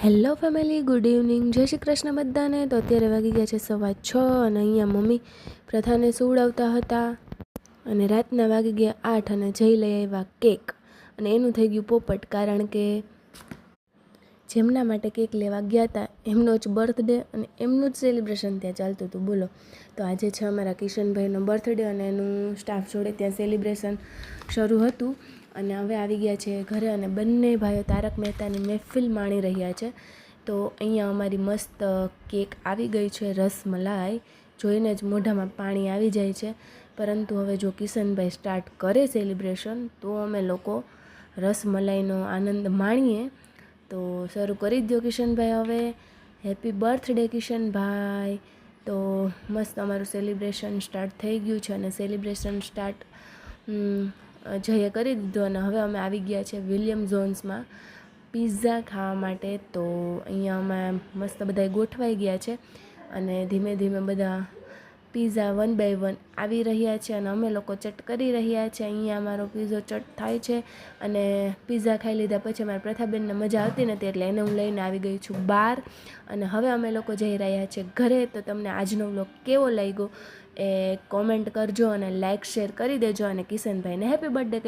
Hello family, good evening, જય શ્રી કૃષ્ણ બધાને. તો અત્યારે વાગી ગયા છે 6:15 અને અહીંયા મમ્મી પ્રથાને સુવડાવતા હતા અને રાતના વાગી ગયા 8 અને જઈ લઈ આવ્યા કેક. અને એનું થઈ ગયું પોપટ, કારણ કે જેમના માટે કેક લેવા ગયા હતા એમનો જ બર્થડે અને એમનું જ સેલિબ્રેશન ત્યાં ચાલતું હતું. બોલો, તો આજે છે અમારા કિશનભાઈનો બર્થડે અને એનું સ્ટાફ જોડે ત્યાં સેલિબ્રેશન શરૂ હતું. અને હવે આવી ગયા છે ઘરે અને બંને ભાઈઓ તારક મહેતાની મહેફિલ માણી રહ્યા છે. તો અહીંયા અમારી મસ્ત કેક આવી ગઈ છે, રસમલાઈ. જોઈને જ મોઢામાં પાણી આવી જાય છે. પરંતુ હવે જો કિશનભાઈ સ્ટાર્ટ કરે સેલિબ્રેશન તો અમે લોકો રસમલાઈનો આનંદ માણીએ. તો શરૂ કરી દો કિશનભાઈ હવે. Happy birthday Kishanbhai. તો મસ્ત અમારું સેલિબ્રેશન સ્ટાર્ટ થઈ ગયું છે અને સેલિબ્રેશન સ્ટાર્ટ જઈએ કરી દીધું. અને હવે અમે આવી ગયા છે વિલિયમ ઝોન્સમાં પિઝા ખાવા માટે. તો અહીંયા અમે મસ્ત બધા ગોઠવાઈ ગયા છે અને ધીમે ધીમે બધા પિઝા 1 by 1 આવી રહ્યા છે અને અમે લોકો ચટ કરી રહ્યા છે. અહીંયા અમારો પીઝો ચટ થાય છે અને પિઝા ખાઈ લીધા પછી અમારા પ્રથાબેનને મજા આવતી નથી એટલે એને હું લઈને આવી ગઈ છું બહાર. અને હવે અમે લોકો જઈ રહ્યા છીએ ઘરે. તો તમને આજનો વ્લોગ કેવો લાગ્યો એ કોમેન્ટ કરજો અને લાઇક શેર કરી દેજો અને કિશનભાઈને હેપી બર્થડે